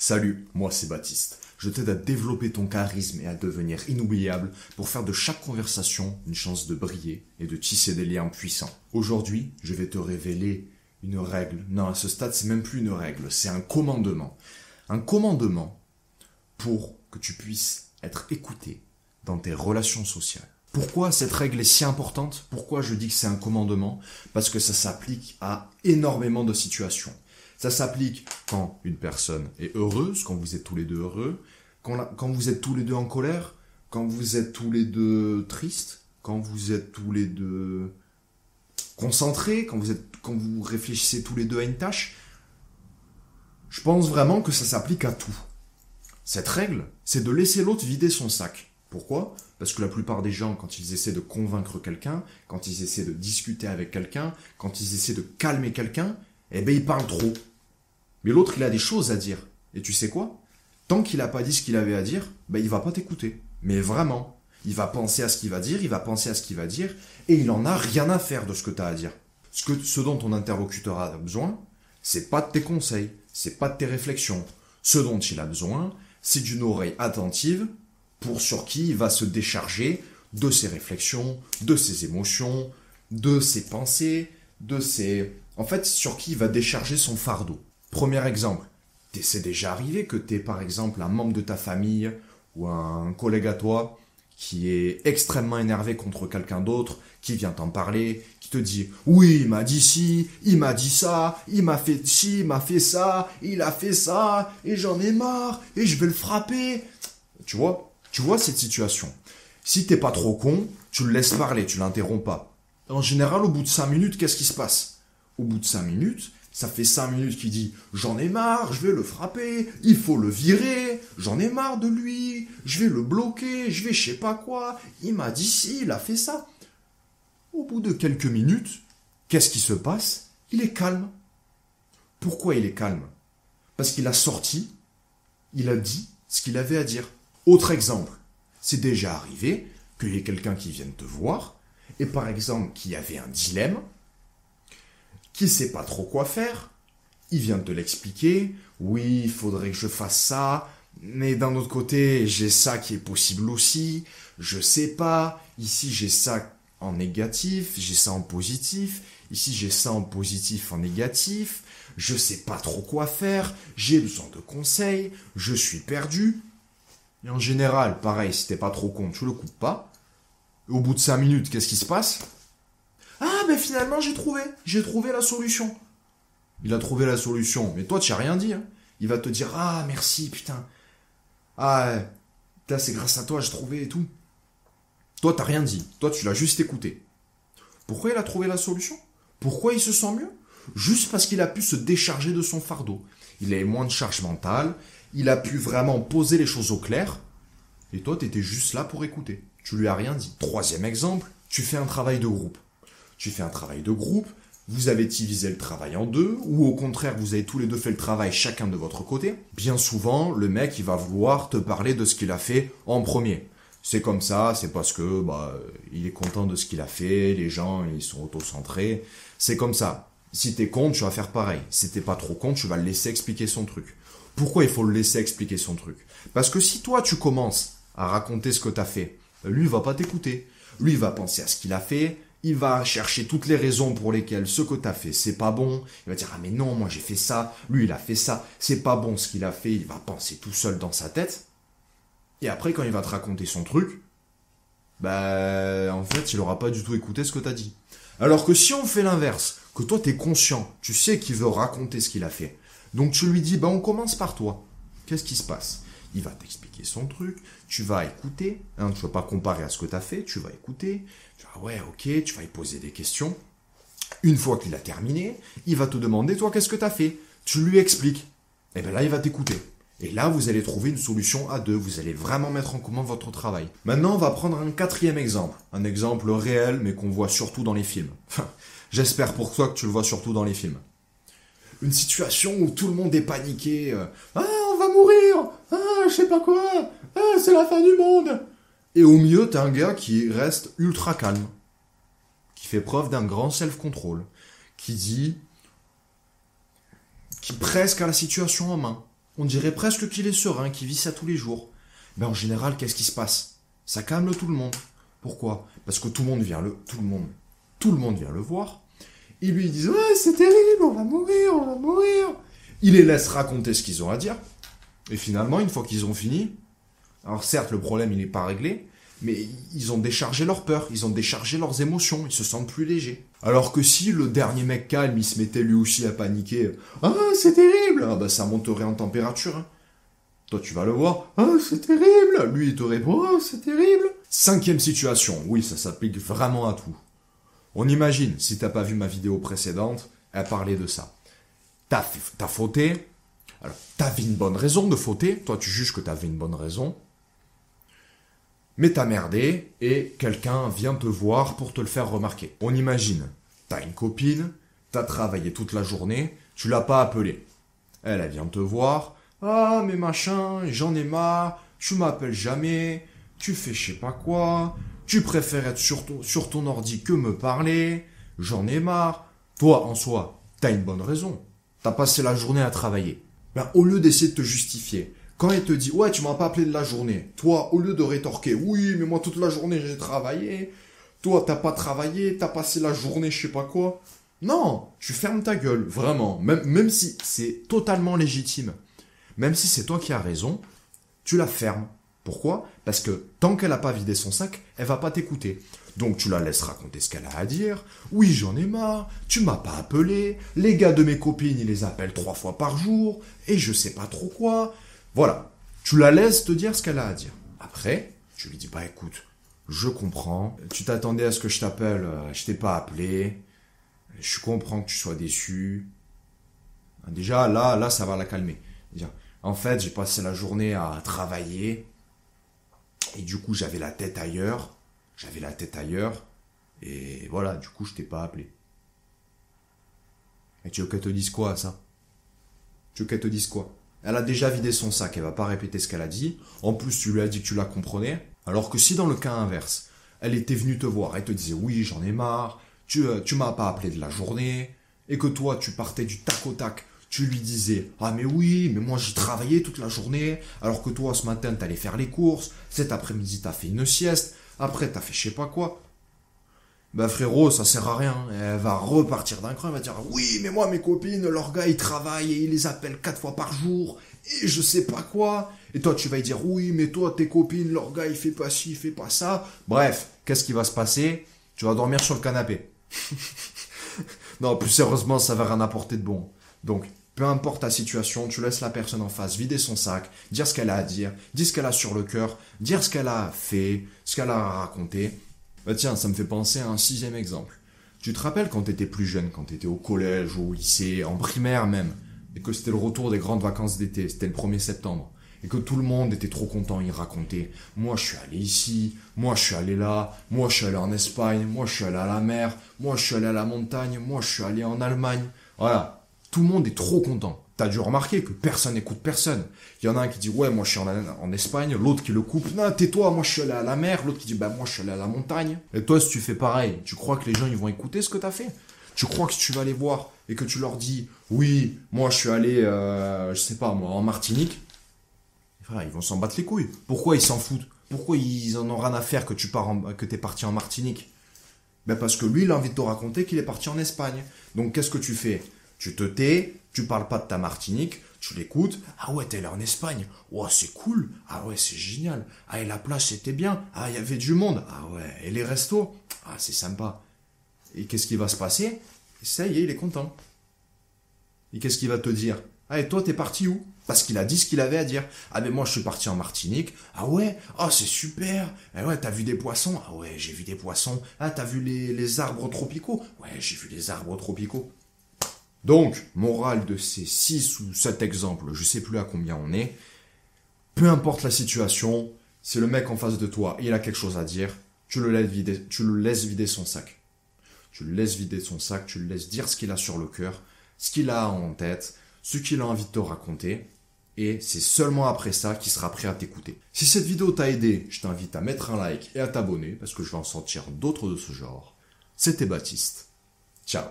Salut, moi c'est Baptiste. Je t'aide à développer ton charisme et à devenir inoubliable pour faire de chaque conversation une chance de briller et de tisser des liens puissants. Aujourd'hui, je vais te révéler une règle. Non, à ce stade, c'est même plus une règle, c'est un commandement. Un commandement pour que tu puisses être écouté dans tes relations sociales. Pourquoi cette règle est si importante? Pourquoi je dis que c'est un commandement? Parce que ça s'applique à énormément de situations. Ça s'applique quand une personne est heureuse, quand vous êtes tous les deux heureux, quand vous êtes tous les deux en colère, quand vous êtes tous les deux tristes, quand vous êtes tous les deux concentrés, quand vous réfléchissez tous les deux à une tâche. Je pense vraiment que ça s'applique à tout. Cette règle, c'est de laisser l'autre vider son sac. Pourquoi? Parce que la plupart des gens, quand ils essaient de convaincre quelqu'un, quand ils essaient de discuter avec quelqu'un, quand ils essaient de calmer quelqu'un, eh ben ils parlent trop. Mais l'autre, il a des choses à dire. Et tu sais quoi? Tant qu'il n'a pas dit ce qu'il avait à dire, ben il va pas t'écouter. Mais vraiment. Il va penser à ce qu'il va dire, il va penser à ce qu'il va dire, et il en a rien à faire de ce que tu as à dire. Ce dont ton interlocuteur a besoin, c'est pas de tes conseils, c'est pas de tes réflexions. Ce dont il a besoin, c'est d'une oreille attentive sur qui il va se décharger de ses réflexions, de ses émotions, de ses pensées, En fait, sur qui il va décharger son fardeau. Premier exemple, c'est déjà arrivé que tu es par exemple un membre de ta famille ou un collègue à toi qui est extrêmement énervé contre quelqu'un d'autre, qui vient t'en parler, qui te dit « Oui, il m'a dit ci, il m'a dit ça, il m'a fait ci, il m'a fait ça, il a fait ça, et j'en ai marre, et je vais le frapper. » Tu vois cette situation. Si t'es pas trop con, tu le laisses parler, tu l'interromps pas. En général, au bout de 5 minutes, qu'est-ce qui se passe? Au bout de 5 minutes, ça fait 5 minutes qu'il dit « J'en ai marre, je vais le frapper, il faut le virer, j'en ai marre de lui, je vais le bloquer, je vais je sais pas quoi, il m'a dit ci, il a fait ça. » Au bout de quelques minutes, qu'est-ce qui se passe? Il est calme. Pourquoi il est calme? Parce qu'il a sorti, il a dit ce qu'il avait à dire. Autre exemple, c'est déjà arrivé qu'il y ait quelqu'un qui vienne te voir, et par exemple, qui avait un dilemme, qui ne sait pas trop quoi faire, il vient te l'expliquer, oui, il faudrait que je fasse ça, mais d'un autre côté, j'ai ça qui est possible aussi, je sais pas, ici j'ai ça en négatif, j'ai ça en positif, ici j'ai ça en positif, en négatif, je sais pas trop quoi faire, j'ai besoin de conseils, je suis perdu. Et en général, pareil, si t'es pas trop con, tu le coupes pas. Et au bout de 5 minutes, qu'est-ce qui se passe? Ah, ben finalement, j'ai trouvé la solution. Il a trouvé la solution, mais toi, tu n'as rien dit. Hein. Il va te dire, ah, merci, putain. Ah, là, c'est grâce à toi, j'ai trouvé et tout. Toi, t'as rien dit. Toi, tu l'as juste écouté. Pourquoi il a trouvé la solution? Pourquoi il se sent mieux? Juste parce qu'il a pu se décharger de son fardeau. Il a eu moins de charge mentale, il a pu vraiment poser les choses au clair, et toi, t'étais juste là pour écouter. Tu lui as rien dit. Troisième exemple, tu fais un travail de groupe. Vous avez divisé le travail en deux, ou au contraire, vous avez tous les deux fait le travail chacun de votre côté. Bien souvent, le mec, il va vouloir te parler de ce qu'il a fait en premier. C'est comme ça, c'est parce que il est content de ce qu'il a fait, les gens, ils sont auto-centrés. C'est comme ça. Si t'es con, tu vas faire pareil. Si t'es pas trop con, tu vas le laisser expliquer son truc. Pourquoi il faut le laisser expliquer son truc? Parce que si toi, tu commences à raconter ce que t'as fait, lui, il va pas t'écouter. Lui, il va penser à ce qu'il a fait. Il va chercher toutes les raisons pour lesquelles ce que t'as fait, c'est pas bon. Il va dire, ah mais non, moi j'ai fait ça, lui il a fait ça, c'est pas bon ce qu'il a fait, il va penser tout seul dans sa tête. Et après, quand il va te raconter son truc, en fait, il aura pas du tout écouté ce que t'as dit. Alors que si on fait l'inverse, que toi t'es conscient, tu sais qu'il veut raconter ce qu'il a fait, donc tu lui dis, on commence par toi. Qu'est-ce qui se passe? Il va t'expliquer son truc, tu vas écouter, tu vas pas comparer à ce que tu as fait, tu vas écouter, tu vas ouais, ok, tu vas lui poser des questions. Une fois qu'il a terminé, il va te demander, toi, qu'est-ce que tu as fait? Tu lui expliques. Et bien là, il va t'écouter. Et là, vous allez trouver une solution à deux, vous allez vraiment mettre en commun votre travail. Maintenant, on va prendre un quatrième exemple. Un exemple réel, mais qu'on voit surtout dans les films. J'espère pour toi que tu le vois surtout dans les films. Une situation où tout le monde est paniqué. Ah, on va mourir! Ah, je sais pas quoi! Ah, c'est la fin du monde! Et au milieu, t'as un gars qui reste ultra calme. Qui fait preuve d'un grand self-control. Qui presque a la situation en main. On dirait presque qu'il est serein, qu'il vit ça tous les jours. Mais en général, qu'est-ce qui se passe? Ça calme tout le monde. Pourquoi? Parce que tout le monde vient le voir. Ils lui disent, ouais, c'est terrible, on va mourir, on va mourir. Il les laisse raconter ce qu'ils ont à dire. Et finalement, une fois qu'ils ont fini, alors certes, le problème, il n'est pas réglé, mais ils ont déchargé leur peur, ils ont déchargé leurs émotions, ils se sentent plus légers. Alors que si le dernier mec calme, il se mettait lui aussi à paniquer, ah, c'est terrible, ah bah ça monterait en température. Hein. Toi, tu vas le voir, ah, c'est terrible. Lui, il te répond, ah, c'est terrible. 5e situation, oui, ça s'applique vraiment à tout. On imagine, si t'as pas vu ma vidéo précédente, elle parlait de ça. T'as fauté, alors t'avais une bonne raison de fauter, toi tu juges que t'avais une bonne raison, mais t'as merdé et quelqu'un vient te voir pour te le faire remarquer. On imagine, t'as une copine, t'as travaillé toute la journée, tu l'as pas appelée. Elle vient te voir, ah mais machin, j'en ai marre, tu m'appelles jamais, tu fais je sais pas quoi, tu préfères être sur ton ordi que me parler, j'en ai marre. Toi, en soi, t'as une bonne raison. T'as passé la journée à travailler. Ben, au lieu d'essayer de te justifier, quand elle te dit, ouais, tu m'as pas appelé de la journée, toi, au lieu de rétorquer, oui, mais moi, toute la journée, j'ai travaillé, toi, t'as pas travaillé, t'as passé la journée, je sais pas quoi. Non, tu fermes ta gueule, vraiment. Même si c'est totalement légitime, même si c'est toi qui as raison, tu la fermes. Pourquoi? Parce que tant qu'elle n'a pas vidé son sac, elle va pas t'écouter. Donc tu la laisses raconter ce qu'elle a à dire. Oui, j'en ai marre, tu m'as pas appelé, les gars de mes copines, ils les appellent 3 fois par jour, et je sais pas trop quoi. Voilà, tu la laisses te dire ce qu'elle a à dire. Après, tu lui dis, bah écoute, je comprends, tu t'attendais à ce que je t'appelle, je t'ai pas appelé, je comprends que tu sois déçu. Déjà, là, ça va la calmer. En fait, j'ai passé la journée à travailler, et du coup, j'avais la tête ailleurs, et voilà, du coup, je t'ai pas appelé. Et tu veux qu'elle te dise quoi, ça? Tu veux qu'elle te dise quoi? Elle a déjà vidé son sac, elle va pas répéter ce qu'elle a dit. En plus, tu lui as dit que tu la comprenais. Alors que si dans le cas inverse, elle était venue te voir, elle te disait, oui, j'en ai marre, tu m'as pas appelé de la journée, et que toi, tu partais du tac au tac, tu lui disais, ah mais oui, mais moi j'ai travaillé toute la journée, alors que toi ce matin t'allais faire les courses, cet après-midi t'as fait une sieste, après t'as fait je sais pas quoi. Bah frérot, ça sert à rien, elle va repartir d'un cran, elle va dire, oui mais moi mes copines, leurs gars ils travaillent et ils les appellent 4 fois par jour, et je sais pas quoi. Et toi tu vas lui dire, oui mais toi tes copines, leurs gars il fait pas ci, il fait pas ça. Bref, qu'est-ce qui va se passer? Tu vas dormir sur le canapé. Non, plus sérieusement, ça va rien apporter de bon. Donc, peu importe ta situation, tu laisses la personne en face vider son sac, dire ce qu'elle a à dire ce qu'elle a sur le cœur, dire ce qu'elle a fait, ce qu'elle a raconté. Bah tiens, ça me fait penser à un 6e exemple. Tu te rappelles quand t'étais plus jeune, quand t'étais au collège, au lycée, en primaire même, et que c'était le retour des grandes vacances d'été, c'était le 1er septembre, et que tout le monde était trop content, il racontait, moi je suis allé ici, moi je suis allé là, moi je suis allé en Espagne, moi je suis allé à la mer, moi je suis allé à la montagne, moi je suis allé en Allemagne. Voilà. Tout le monde est trop content. T'as dû remarquer que personne n'écoute personne. Il y en a un qui dit, ouais, moi je suis en Espagne, l'autre qui le coupe, non, tais-toi, moi je suis allé à la mer, l'autre qui dit, bah moi je suis allé à la montagne. Et toi, si tu fais pareil, tu crois que les gens ils vont écouter ce que t'as fait? Tu crois que si tu vas les voir et que tu leur dis, oui, moi je suis allé, je sais pas, moi, en Martinique, voilà, ils vont s'en battre les couilles. Pourquoi ils s'en foutent? Pourquoi ils en ont rien à faire que que t'es parti en Martinique? Ben parce que lui, il a envie de te raconter qu'il est parti en Espagne. Donc qu'est-ce que tu fais? Tu te tais, tu parles pas de ta Martinique, tu l'écoutes. Ah ouais, t'es allé en Espagne. Oh, c'est cool. Ah ouais, c'est génial. Ah, et la plage, c'était bien. Ah, il y avait du monde. Ah ouais, et les restos. Ah, c'est sympa. Et qu'est-ce qui va se passer? Ça y est, il est content. Et qu'est-ce qu'il va te dire? Ah, et toi, t'es parti où? Parce qu'il a dit ce qu'il avait à dire. Ah, mais moi, je suis parti en Martinique. Ah ouais? Ah, c'est super. Ah ouais, t'as vu des poissons? Ah ouais, j'ai vu des poissons. Ah, t'as vu les arbres tropicaux? Ouais, j'ai vu les arbres tropicaux. Donc, morale de ces 6 ou 7 exemples, je sais plus à combien on est, peu importe la situation, c'est le mec en face de toi et il a quelque chose à dire, tu le laisses vider son sac. Tu le laisses vider son sac, tu le laisses dire ce qu'il a sur le cœur, ce qu'il a en tête, ce qu'il a envie de te raconter, et c'est seulement après ça qu'il sera prêt à t'écouter. Si cette vidéo t'a aidé, je t'invite à mettre un like et à t'abonner, parce que je vais en sortir d'autres de ce genre. C'était Baptiste. Ciao.